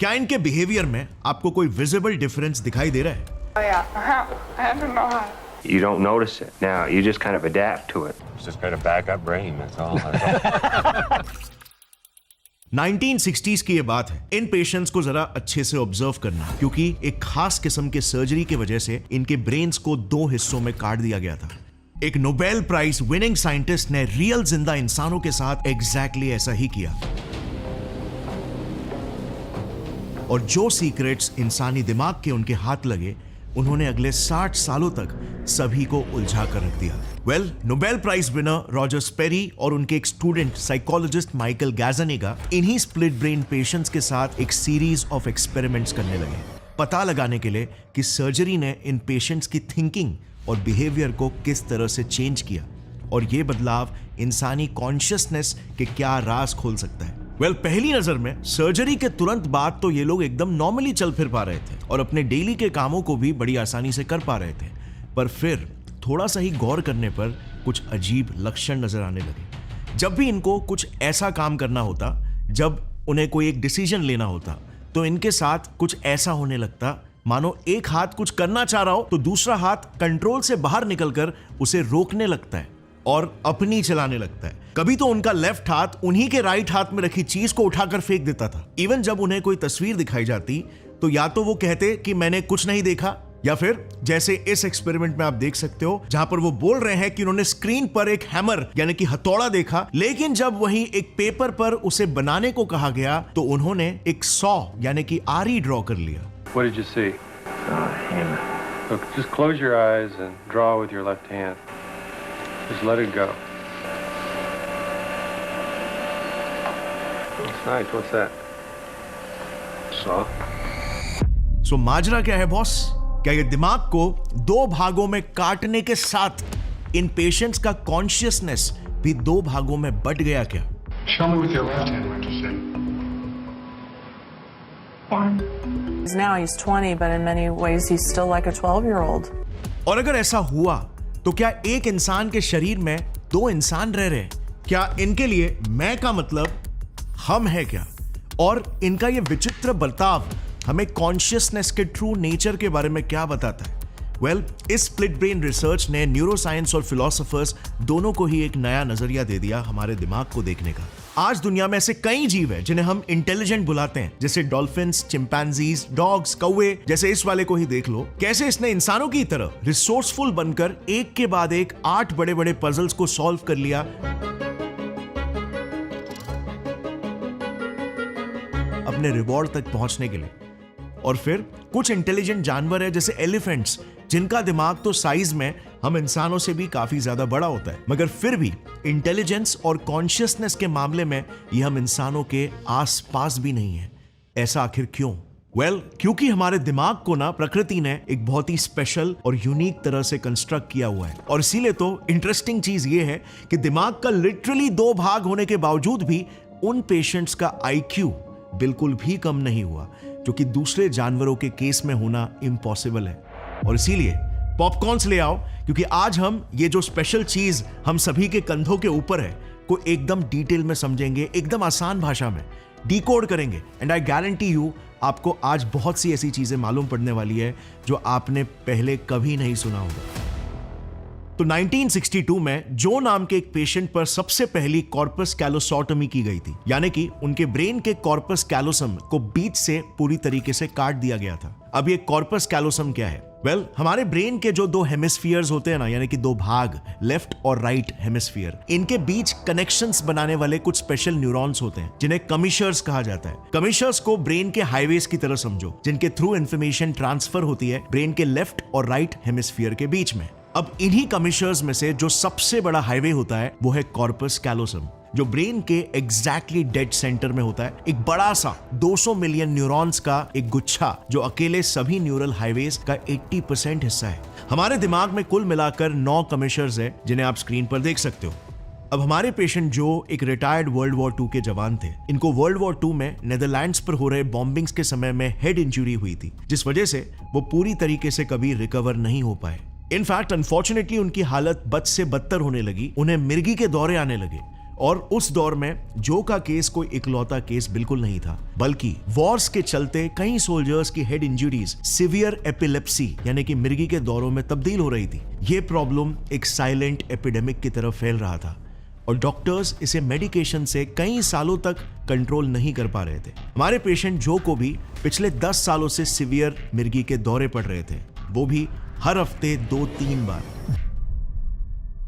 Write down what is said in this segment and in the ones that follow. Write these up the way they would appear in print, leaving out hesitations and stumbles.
क्या इनके बिहेवियर में आपको कोई विजिबल डिफरेंस दिखाई दे रहा है? Oh yeah, I don't know how. You don't notice it now. You just kind of adapt to it. It's just got a backup brain, that's all. 1960s की ये बात है। इन पेशेंट्स को जरा अच्छे से ऑब्जर्व करना, क्योंकि एक खास किस्म के सर्जरी की वजह से इनके ब्रेन्स को 2 हिस्सों में काट दिया गया था। एक नोबेल प्राइज विनिंग साइंटिस्ट ने रियल जिंदा इंसानों के साथ एग्जैक्टली ऐसा ही किया। और जो सीक्रेट्स इंसानी दिमाग के उनके हाथ लगे, उन्होंने अगले 60 सालों तक सभी को उलझा कर रख दिया। Nobel prize winner Roger Sperry और उनके एक स्टूडेंट साइकोलॉजिस्ट माइकल गैज़नेगा इन्हीं स्प्लिट ब्रेन पेशेंट्स के साथ एक सीरीज ऑफ एक्सपेरिमेंट्स करने लगे, पता लगाने के लिए कि सर्जरी ने इन पेशेंट्स की थिंकिंग और बिहेवियर को किस तरह से चेंज किया और ये बदलाव इंसानी कॉन्शियसनेस के क्या राज खोल सकता है। पहली नजर में सर्जरी के तुरंत बाद तो ये लोग एकदम नॉर्मली चल फिर पा रहे थे और अपने डेली के कामों को भी बड़ी आसानी से कर पा रहे थे, पर फिर थोड़ा सा ही गौर करने पर कुछ अजीब लक्षण नजर आने लगे। जब भी इनको कुछ ऐसा काम करना होता, जब उन्हें कोई एक डिसीजन लेना होता, तो इनके साथ कुछ ऐसा होने लगता मानो एक हाथ कुछ करना चाह रहा हो तो दूसरा हाथ कंट्रोल से बाहर निकलकर उसे रोकने लगता है और अपनी चलाने लगता है। कभी तो उनका लेफ्ट हाथ उन्हीं के राइट हाथ में रखी चीज को उठाकर फेंक देता था। इवन जब उन्हें कोई तस्वीर दिखाई जाती तो या तो वो कहते कि मैंने कुछ नहीं देखा, या फिर जैसे इस एक्सपेरिमेंट में आप देख सकते हो जहां पर वो बोल रहे हैं कि उन्होंने स्क्रीन पर एक हैमर यानी कि हथौड़ा देखा, लेकिन जब वहीं एक पेपर पर उसे बनाने को कहा गया तो उन्होंने एक सॉ यानी कि आरी ड्रॉ कर लिया। What did you see? Hammer. Look, just close your eyes and draw with your left hand. Just let it go. That's nice. What's that? Saw. सो माजरा क्या है बॉस? क्या ये दिमाग को 2 भागों में काटने के साथ इन पेशेंट्स का कॉन्शियसनेस भी 2 भागों में बट गया क्या? Show me with your left hand what you say. Now he's 20, but in many ways he's still like a 12-year-old. और अगर ऐसा हुआ तो क्या एक इंसान के शरीर में 2 इंसान रह रहे? क्या इनके लिए मैं का मतलब हम है क्या? और इनका ये विचित्र बर्ताव हमें कॉन्शियसनेस के ट्रू नेचर के बारे में क्या बताता है? इस स्प्लिट ब्रेन रिसर्च ने न्यूरोसाइंस और फिलोसोफर्स दोनों को ही एक नया नजरिया दे दिया हमारे दिमाग को देखने का। आज दुनिया में ऐसे कई जीव हैं जिन्हें हम इंटेलिजेंट बुलाते हैं, जैसे डॉल्फिन्स, चिंपैंजीज, डॉग्स, कौवे, जैसे इस वाले को ही देख लो। कैसे इसने इंसानों की तरह रिसोर्सफुल बनकर एक के बाद एक 8 बड़े बड़े पजल्स को सॉल्व कर लिया अपने रिवॉर्ड तक पहुंचने के लिए। और फिर कुछ इंटेलिजेंट जानवर है जैसे एलिफेंट्स, जिनका दिमाग तो साइज में हम इंसानों से भी काफी ज्यादा बड़ा होता है, मगर फिर भी इंटेलिजेंस और कॉन्शियसनेस के मामले में ये हम इंसानों के आसपास भी नहीं है। ऐसा आखिर क्यों? क्योंकि हमारे दिमाग को ना प्रकृति ने एक बहुत ही स्पेशल और यूनिक तरह से कंस्ट्रक्ट किया हुआ है। और इसीलिए तो इंटरेस्टिंग चीज ये है कि दिमाग का लिटरली 2 भाग होने के बावजूद भी उन पेशेंट्स का IQ बिल्कुल भी कम नहीं हुआ, जो कि दूसरे जानवरों के केस में होना इम्पॉसिबल है। और इसीलिए पॉपकॉर्न्स ले आओ, क्योंकि आज हम ये जो स्पेशल चीज हम सभी के कंधों के ऊपर है को एकदम डिटेल में समझेंगे, एकदम आसान भाषा में डिकोड करेंगे। एंड आई गारंटी यू आपको आज बहुत सी ऐसी चीजें मालूम पड़ने वाली है जो आपने पहले कभी नहीं सुना होगा। तो 1962 में जो नाम के एक पेशेंट पर सबसे पहली कॉर्पस कैलोसोटोमी की गई थी, यानी कि उनके ब्रेन के कॉर्पस कैलोसम को बीच से पूरी तरीके से काट दिया गया था। अब ये कॉर्पस कैलोसम क्या है? हमारे ब्रेन के जो 2 हेमिस्फीयर्स होते हैं ना, यानी कि 2 भाग, लेफ्ट और राइट हेमिस्फीयर, इनके बीच कनेक्शंस बनाने वाले कुछ स्पेशल न्यूरॉन्स होते हैं जिन्हें कमिशर्स कहा जाता है। कमिशर्स को ब्रेन के हाईवेज की तरह समझो, जिनके थ्रू इंफॉर्मेशन ट्रांसफर होती है ब्रेन के लेफ्ट और राइट हेमिस्फीयर के बीच में। अब इन्हीं कमिशर्स में से जो सबसे बड़ा हाईवे होता है वो है कॉर्पस कैलोसम, जो ब्रेन के एग्जैक्टली डेड सेंटर में होता है। एक बड़ा सा 200 मिलियन न्यूरॉन्स का एक गुच्छा जो अकेले सभी न्यूरल हाईवेज का 80% हिस्सा है। हमारे दिमाग में कुल मिलाकर 9 कमिशर्स है, जिन्हें आप स्क्रीन पर देख सकते हो। अब हमारे पेशेंट जो एक रिटायर्ड वर्ल्ड वॉर 2 के जवान थे, इनको वर्ल्ड वॉर 2 में नेदरलैंड्स पर हो रहे बॉम्बिंग्स के समय में हेड इंजरी हुई थी, जिस वजह से वो पूरी तरीके से कभी रिकवर नहीं हो पाए। इनफैक्ट अनफॉर्चुनेटली उनकी हालत बद से बदतर होने लगी, उन्हें मिर्गी के दौरे आने लगे और उस दौर में जो का केस कोई इकलौता केस बिल्कुल नहीं था, बल्कि वॉर्स के चलते कई सोल्जर्स की हेड इंजरीज सिवियर एपिलेप्सी यानी कि मिर्गी के दौरों में तब्दील हो रही थी। ये प्रॉब्लम एक साइलेंट एपिडेमिक की तरफ फैल रहा था और डॉक्टर्स इसे मेडिकेशन से कई सालों तक कंट्रोल नहीं कर पा रहे थे। हमारे पेशेंट जो को भी पिछले 10 सालों से सिवियर मिर्गी के दौरे पड़ रहे थे, वो भी हर हफ्ते 2-3 बार।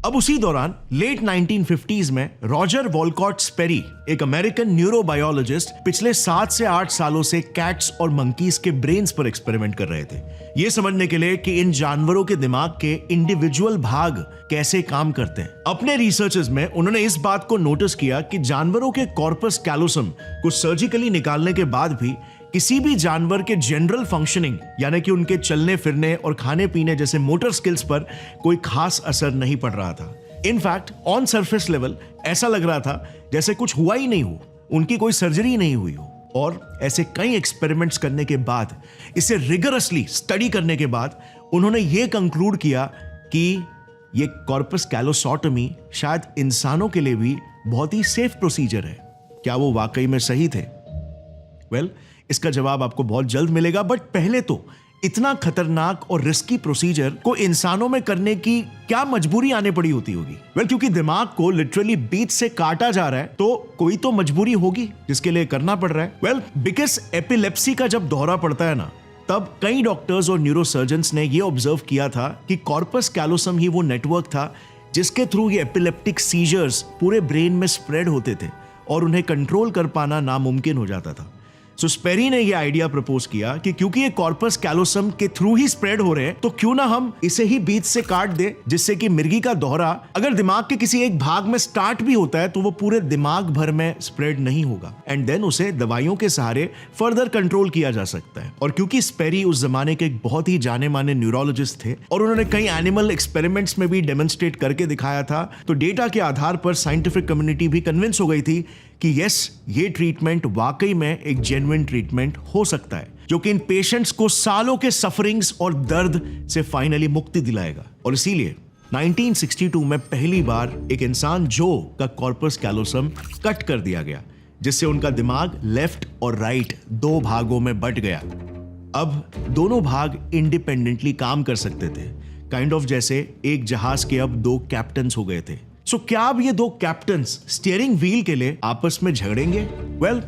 अब उसी दौरान लेट 1950s में रॉजर वॉलकॉट स्पेरी, एक अमेरिकन न्यूरोबायोलॉजिस्ट, पिछले 7 से 8 सालों से कैट्स और मंकीज के ब्रेन्स पर एक्सपेरिमेंट कर रहे थे, ये समझने के लिए कि इन जानवरों के दिमाग के इंडिविजुअल भाग कैसे काम करते हैं। अपने रिसर्चेस में उन्होंने इस बात को नोटिस किया कि जानवरों के कॉर्पस कैलोसम को सर्जिकली निकालने के बाद भी किसी भी जानवर के जनरल फंक्शनिंग यानी कि उनके चलने फिरने और खाने पीने जैसे मोटर स्किल्स पर कोई खास असर नहीं पड़ रहा था। इनफैक्ट ऑन सरफेस लेवल ऐसा लग रहा था जैसे कुछ हुआ ही नहीं हो, उनकी कोई सर्जरी नहीं हुई हो। और ऐसे कई एक्सपेरिमेंट्स करने के बाद, इसे रिगरसली स्टडी करने के बाद, उन्होंने ये कंक्लूड किया कि ये कॉर्पस कैलोसोटोमी शायद इंसानों के लिए भी बहुत ही सेफ प्रोसीजर है। क्या वो वाकई में सही थे? वेल, इसका जवाब आपको बहुत जल्द मिलेगा, बट पहले तो इतना खतरनाक और रिस्की प्रोसीजर को इंसानों में करने की क्या मजबूरी आने पड़ी होती होगी? वेल, क्योंकि दिमाग को लिटरली बीच से काटा जा रहा है तो कोई तो मजबूरी होगी जिसके लिए करना पड़ रहा है। वेल, बिकॉज एपिलेप्सी का जब दौरा पड़ता है ना, तब कई डॉक्टर्स और न्यूरोसर्जन्स ने यह ऑब्जर्व किया था कि कॉर्पस कैलोसम ही वो नेटवर्क था जिसके थ्रू ये एपिलेप्टिक सीजर्स पूरे ब्रेन में स्प्रेड होते थे और उन्हें कंट्रोल कर पाना नामुमकिन हो जाता था। सो स्पेरी ने यह आइडिया प्रपोज किया कि क्योंकि ये कॉर्पस कैलोसम के थ्रू ही स्प्रेड हो रहे हैं, तो क्यों ना हम इसे ही बीच से काट दे, जिससे कि मिर्गी का दौरा अगर दिमाग के किसी एक भाग में स्टार्ट भी होता है तो वो पूरे दिमाग भर में स्प्रेड नहीं होगा, एंड देन उसे दवाइयों के सहारे फर्दर कंट्रोल किया जा सकता है। और क्योंकि स्पेरी उस जमाने के एक बहुत ही जाने माने न्यूरोलॉजिस्ट थे और उन्होंने कई एनिमल एक्सपेरिमेंट्स में भी डेमोन्स्ट्रेट करके दिखाया था, तो डेटा के आधार पर साइंटिफिक कम्युनिटी भी कन्विंस हो गई थी कि यस, ये ट्रीटमेंट वाकई में एक जेन्युइन ट्रीटमेंट हो सकता है, जो कि इन पेशेंट्स को सालों के सफरिंग्स और दर्द से फाइनली मुक्ति दिलाएगा। और इसीलिए 1962 में पहली बार एक इंसान जो का कॉर्पस कैलोसम कट कर दिया गया, जिससे उनका दिमाग लेफ्ट और राइट 2 भागों में बट गया। अब दोनों भाग इंडिपेंडेंटली काम कर सकते थे, काइंड ऑफ जैसे एक जहाज के अब 2 कैप्टन्स हो गए थे। सो क्या अब ये 2 कैप्टन्स स्टीयरिंग व्हील के लिए आपस में झगड़ेंगे? वेल,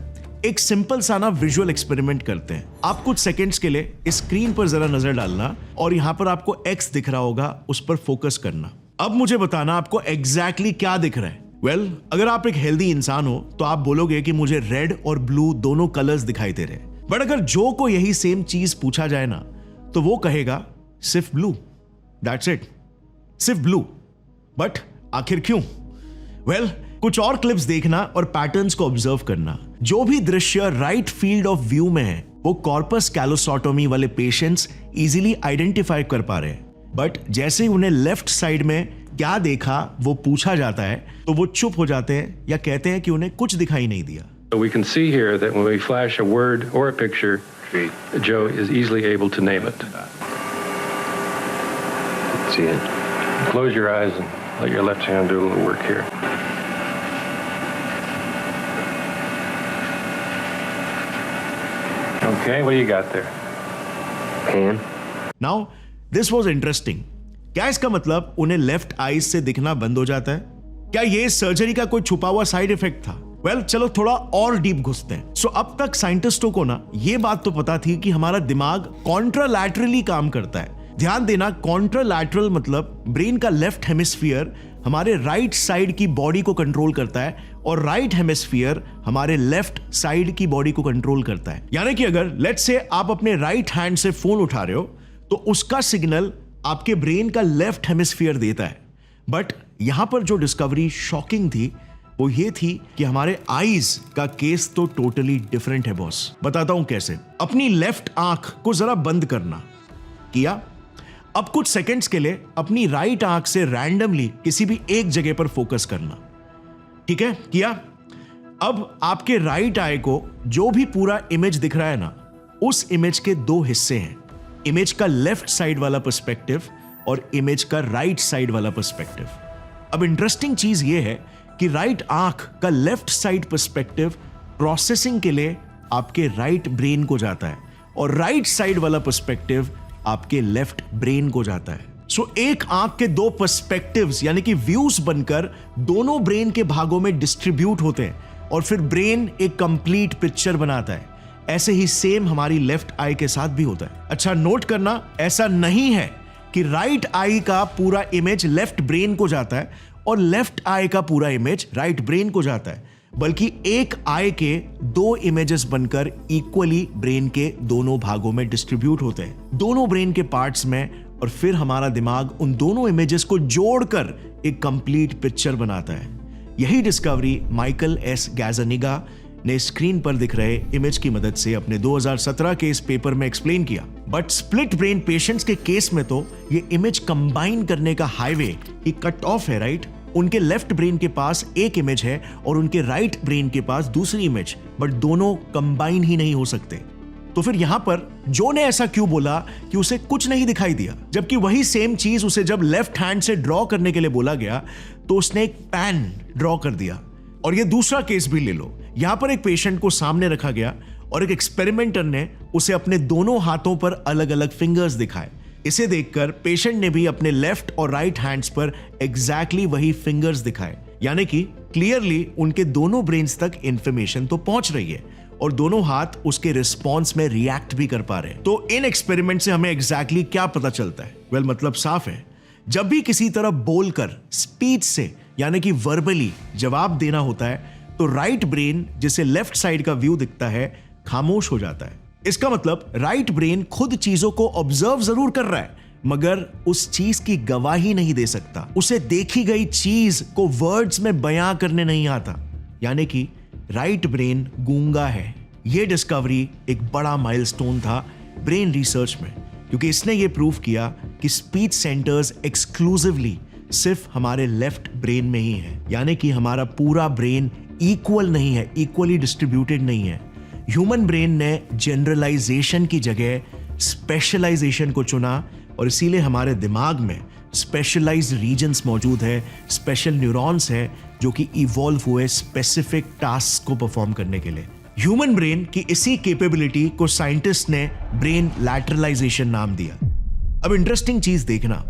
एक सिंपल सा ना विजुअल एक्सपेरिमेंट करते हैं। आप कुछ सेकंड्स के लिए इस स्क्रीन पर जरा नजर डालना और यहां पर आपको एक्स दिख रहा होगा, उस पर फोकस करना। अब मुझे बताना आपको एग्जैक्टली क्या दिख रहा है। वेल, अगर आप एक हेल्दी इंसान हो तो आप बोलोगे कि मुझे रेड और ब्लू दोनों कलर्स दिखाई दे रहे हैं। बट अगर जो को यही सेम चीज पूछा जाए ना, तो वो कहेगा सिर्फ ब्लू, दैट्स इट, सिर्फ ब्लू। बट आखिर क्यों? वेल, कुछ और क्लिप्स देखना और पैटर्न्स को ऑब्जर्व करना। जो भी दृश्य राइट फील्ड ऑफ व्यू में है वो कॉर्पस कैलोसोटोमी वाले पेशेंट्स इजीली आइडेंटिफाई कर पा रहे हैं, बट जैसे ही उन्हें लेफ्ट साइड में क्या देखा वो पूछा जाता है तो वो चुप हो जाते हैं या कहते हैं कि उन्हें कुछ दिखाई नहीं दिया। So we can see here that when we flash a word or a picture, Joe is easily able to name it. See it? Close your eyes and let your left hand do a little work here. Okay, what do you got there? Pan? Now, this was interesting. क्या इसका मतलब उन्हें left eyes से दिखना बंद हो जाता है? क्या ये सर्जरी का कोई छुपा हुआ साइड इफेक्ट था? वेल, चलो थोड़ा और डीप घुसते हैं। सो अब तक साइंटिस्टों को ना ये बात तो पता थी कि हमारा दिमाग कॉन्ट्रालैटरली काम करता है। ध्यान देना, कॉन्ट्रालैटरल मतलब ब्रेन का लेफ्ट हेमिस्फीयर हमारे राइट साइड की बॉडी को कंट्रोल करता है और राइट हेमिस्फीयर हमारे लेफ्ट साइड की बॉडी को कंट्रोल करता है। यानी कि अगर लेट्स से आप अपने राइट हैंड से फोन उठा रहे हो तो उसका सिग्नल आपके ब्रेन का लेफ्ट हेमिस्फीयर देता है। बट यहां पर जो डिस्कवरी शॉकिंग थी वो ये थी कि हमारे आईज का केस तो टोटली डिफरेंट है बॉस। बताता हूं कैसे। अपनी लेफ्ट आंख को जरा बंद करना। किया? अब कुछ सेकंड्स के लिए अपनी राइट आंख से रैंडमली किसी भी एक जगह पर फोकस करना। ठीक है, किया? अब आपके राइट आई को जो भी पूरा इमेज दिख रहा है ना, उस इमेज के 2 हिस्से हैं। इमेज का लेफ्ट साइड वाला पर्सपेक्टिव और इमेज का राइट साइड वाला पर्सपेक्टिव। अब इंटरेस्टिंग चीज यह है कि राइट आंख का लेफ्ट साइड पर्सपेक्टिव प्रोसेसिंग के लिए आपके राइट ब्रेन को जाता है और राइट साइड वाला पर्सपेक्टिव आपके लेफ्ट ब्रेन को जाता है। सो एक आंख के दो पर्सपेक्टिव्स यानी कि व्यूज बनकर दोनों ब्रेन के भागों में डिस्ट्रीब्यूट होते हैं और फिर ब्रेन एक कंप्लीट पिक्चर बनाता है। ऐसे ही सेम हमारी लेफ्ट आई के साथ भी होता है। अच्छा, नोट करना, ऐसा नहीं है कि राइट आई का पूरा इमेज लेफ्ट ब्रेन को जाता है और लेफ्ट आई का पूरा इमेज राइट ब्रेन को जाता है, बल्कि एक आई के दो इमेजेस बनकर इक्वली ब्रेन के दोनों भागों में डिस्ट्रीब्यूट होते हैं, दोनों ब्रेन के पार्ट्स में, और फिर हमारा दिमाग उन दोनों इमेजेस को जोड़कर एक कंप्लीट पिक्चर बनाता है। यही डिस्कवरी माइकल एस गैज़निगा ने स्क्रीन पर दिख रहे इमेज की मदद से अपने 2017 के इस पेपर में एक्सप्लेन किया। बट स्प्लिट ब्रेन पेशेंट्स के केस में तो ये इमेज कंबाइन करने का हाईवे ही कट ऑफ है, राइट? उनके लेफ्ट ब्रेन के पास एक इमेज है और उनके राइट ब्रेन के पास दूसरी इमेज, बट दोनों कंबाइन ही नहीं हो सकते। तो फिर यहां पर जो ने ऐसा क्यों बोला कि उसे कुछ नहीं दिखाई दिया, जबकि वही सेम चीज उसे जब लेफ्ट हैंड से ड्रॉ करने के लिए बोला गया तो उसने एक पैन ड्रॉ कर दिया। और ये दूसरा केस भी ले लो, यहां पर एक पेशेंट को सामने रखा गया और एक एक्सपेरिमेंटर ने उसे अपने दोनों हाथों पर अलग अलग फिंगर्स दिखाए। इसे देखकर पेशेंट ने भी अपने लेफ्ट और राइट हैंड्स पर एग्जैक्टली वही फिंगर्स दिखाए, यानी कि क्लियरली उनके दोनों ब्रेन्स तक इंफॉर्मेशन तो पहुंच रही है और दोनों हाथ उसके रिस्पॉन्स में रिएक्ट भी कर पा रहे हैं। तो इन एक्सपेरिमेंट से हमें एग्जैक्टली क्या पता चलता है? वेल, मतलब साफ है, जब भी किसी तरह बोलकर स्पीच से यानी कि वर्बली जवाब देना होता है तो राइट ब्रेन जिसे लेफ्ट साइड का व्यू दिखता है खामोश हो जाता है। इसका मतलब राइट ब्रेन खुद चीजों को ऑब्जर्व जरूर कर रहा है मगर उस चीज की गवाही नहीं दे सकता, उसे देखी गई चीज को वर्ड्स में बयां करने नहीं आता, यानी कि राइट ब्रेन गूंगा है। यह डिस्कवरी एक बड़ा माइलस्टोन था ब्रेन रिसर्च में, क्योंकि इसने यह प्रूव किया कि स्पीच सेंटर्स एक्सक्लूसिवली सिर्फ हमारे लेफ्ट ब्रेन में ही है, यानी कि हमारा पूरा ब्रेन इक्वल नहीं है, इक्वली डिस्ट्रीब्यूटेड नहीं है। ह्यूमन ब्रेन ने जनरलाइजेशन की जगह स्पेशलाइजेशन को चुना और इसीलिए हमारे दिमाग में स्पेशलाइज्ड रीजन्स मौजूद है, स्पेशल न्यूरॉन्स है जो कि इवॉल्व हुए स्पेसिफिक टास्क को परफॉर्म करने के लिए। ह्यूमन ब्रेन की इसी कैपेबिलिटी को साइंटिस्ट ने ब्रेन लैटरलाइजेशन नाम दिया। अब इंटरेस्टिंग चीज देखना,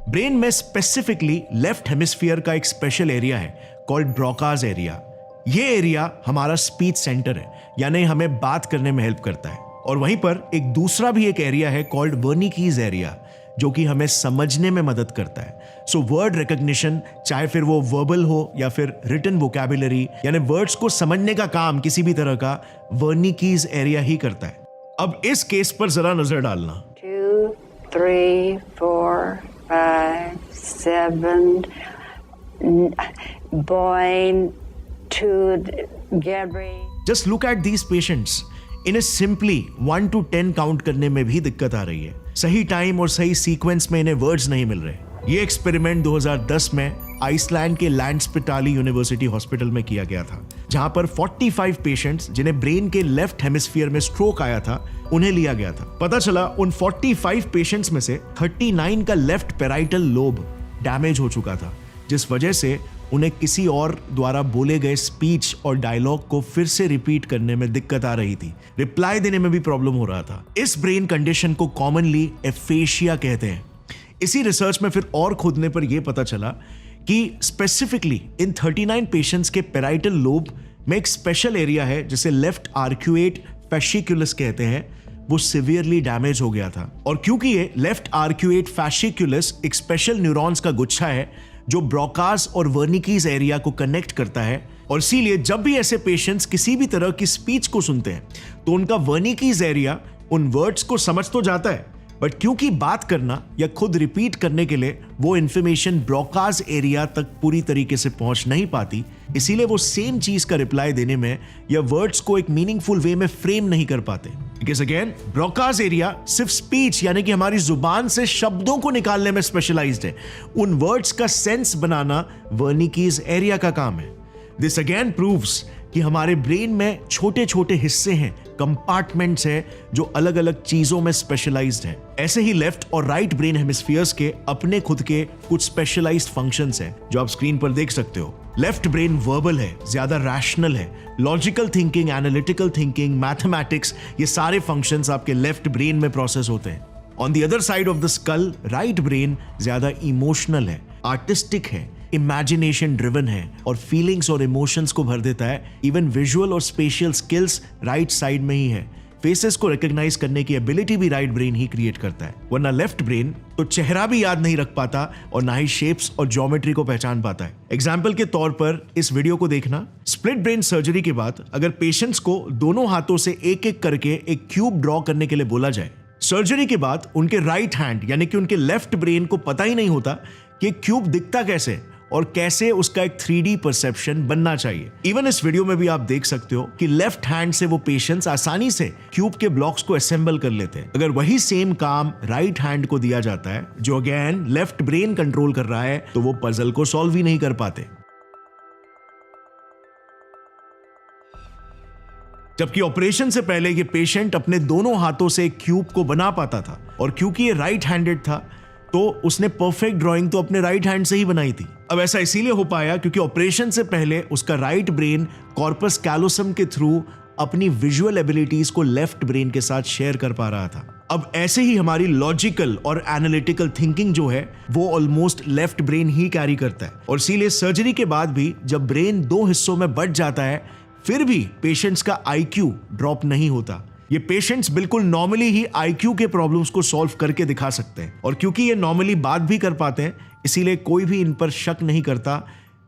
ब्रेन में स्पेसिफिकली लेफ्ट हेमिस्फीयर का एक स्पेशल एरिया है कॉल्ड ब्रोकाज एरिया। ये एरिया हमारा स्पीच सेंटर है, यानी हमें बात करने में हेल्प करता है। और वहीं पर एक दूसरा भी एक एरिया है कॉल्ड वर्निकीज एरिया जो कि हमें समझने में मदद करता है। सो वर्ड रिकॉग्निशन, चाहे फिर वो वर्बल हो या फिर रिटन वोकैबुलरी, यानी वर्ड्स को समझने का काम किसी भी तरह का वर्निकीज एरिया ही करता है। अब इस केस पर जरा नजर डालना। 2, 3, 4, 5, 7 boy to Gabriel. Just look at these patients. इन्हें सिंपली 1 to 10 काउंट करने में भी दिक्कत आ रही है, सही टाइम और सही सीक्वेंस में इन्हें वर्ड्स नहीं मिल रहे। ये एक्सपेरिमेंट 2010 में आइसलैंड के लैंडस्पिटाली यूनिवर्सिटी हॉस्पिटल में किया गया था, जहां पर 45 पेशेंट्स जिन्हें ब्रेन के लेफ्ट हेमिस्फीयर में स्ट्रोक आया था उन्हें लिया गया था। पता चला उन 45 पेशेंट्स में से 39 का लेफ्ट पेराइटल लोब डैमेज हो चुका था, जिस वजह से उन्हें किसी और द्वारा बोले गए स्पीच और डायलॉग को फिर से रिपीट करने में दिक्कत आ रही थी, रिप्लाई देने में भी प्रॉब्लम हो रहा था। इस ब्रेन कंडीशन को कॉमनली एफेशिया कहते हैं। इसी रिसर्च में फिर और खोदने पर यह पता चला कि स्पेसिफिकली इन 39 पेशेंट्स के पेराइटल लोब में एक स्पेशल एरिया है जिसे लेफ्ट आर्क्यूएट फैसिकुलस कहते हैं, वो सिवियरली डैमेज हो गया था। और क्योंकि ये लेफ्ट आर्क्यूएट फैसिकुलस एक स्पेशल न्यूरॉन्स का गुच्छा है जो ब्रोकास और वर्निकीज एरिया को कनेक्ट करता है, और इसीलिए जब भी ऐसे पेशेंट्स किसी भी तरह की स्पीच को सुनते हैं तो उनका वर्निकीज एरिया उन वर्ड्स को समझ तो जाता है, बट क्योंकि बात करना या खुद रिपीट करने के लिए वो इंफॉर्मेशन ब्रोकास एरिया तक पूरी तरीके से पहुंच नहीं पाती, इसीलिए वो सेम चीज का रिप्लाई देने में या वर्ड्स को एक मीनिंगफुल वे में फ्रेम नहीं कर पाते। बिकॉज़ अगेन ब्रोकास एरिया सिर्फ स्पीच यानी कि हमारी जुबान से शब्दों को निकालने में स्पेशलाइज्ड है, उन वर्ड्स का सेंस बनाना वर्निकीज एरिया का काम है। This again proves कि हमारे ब्रेन में छोटे छोटे हिस्से हैं, कंपार्टमेंट्स हैं जो अलग अलग चीजों में स्पेशलाइज्ड हैं। ऐसे ही लेफ्ट और राइट ब्रेन हेमिस्फीयर्स के अपने खुद के कुछ स्पेशलाइज्ड फंक्शंस हैं जो आप स्क्रीन पर देख सकते हो। लेफ्ट ब्रेन वर्बल है, ज्यादा रैशनल है, logical thinking, analytical thinking, mathematics, ये सारे फंक्शंस आपके लेफ्ट ब्रेन में प्रोसेस होते हैं। On the other side of the skull right brain ज्यादा इमोशनल है, आर्टिस्टिक है, इमेजिनेशन ड्रिवन है और फीलिंग्स और इमोशंस को भर देता है। इवन विजुअल और स्पेशियल स्किल्स राइट साइड में ही है। फेसेस को रिकॉग्नाइज करने की एबिलिटी भी राइट ब्रेन ही क्रिएट करता है, वरना लेफ्ट ब्रेन तो चेहरा भी याद नहीं रख पाता और ना ही शेप्स और ज्योमेट्री को पहचान पाता है। एग्जाम्पल के तौर पर इस वीडियो को देखना। स्प्लिट ब्रेन सर्जरी के बाद अगर पेशेंट्स को दोनों हाथों से एक एक करके एक क्यूब ड्रॉ करने के लिए बोला जाए, सर्जरी के बाद उनके राइट हैंड यानी कि उनके लेफ्ट ब्रेन को पता ही नहीं होता कि क्यूब दिखता कैसे और कैसे उसका एक 3D परसेप्शन बनना चाहिए। इवन इस वीडियो में भी आप देख सकते हो कि लेफ्ट हैंड से वो पेशेंट्स आसानी से क्यूब के ब्लॉक्स को असेंबल कर लेते हैं। अगर वही सेम काम राइट हैंड को दिया जाता है जो अगेन लेफ्ट ब्रेन कंट्रोल कर रहा है, तो वो पजल को सॉल्व ही नहीं कर पाते। जबकि ऑपरेशन से पहले ये पेशेंट अपने दोनों हाथों से क्यूब को बना पाता था और क्योंकि ये राइट हैंडेड था तो उसने परफेक्ट ड्राइंग तो अपने राइट हैंड से ही बनाई थी। अब ऐसा इसीलिए हो पाया क्योंकि ऑपरेशन से पहले उसका राइट ब्रेन कॉर्पस कैलोसम के थ्रू अपनी विजुअल एबिलिटीज को लेफ्ट ब्रेन के साथ शेयर कर पा रहा था। अब ऐसे ही हमारी लॉजिकल और एनालिटिकल थिंकिंग जो है वो ऑलमोस्ट लेफ्ट ब्रेन ही कैरी करता है और इसीलिए सर्जरी के बाद भी जब ब्रेन दो हिस्सों में बंट जाता है फिर भी पेशेंट्स का IQ ड्रॉप नहीं होता। ये पेशेंट्स बिल्कुल नॉर्मली ही IQ के प्रॉब्लम्स को सॉल्व करके दिखा सकते हैं और क्योंकि ये नॉर्मली बात भी कर पाते हैं इसीलिए कोई भी इन पर शक नहीं करता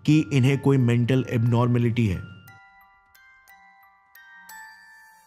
कि इन्हें कोई मेंटल एबनॉर्मलिटी है।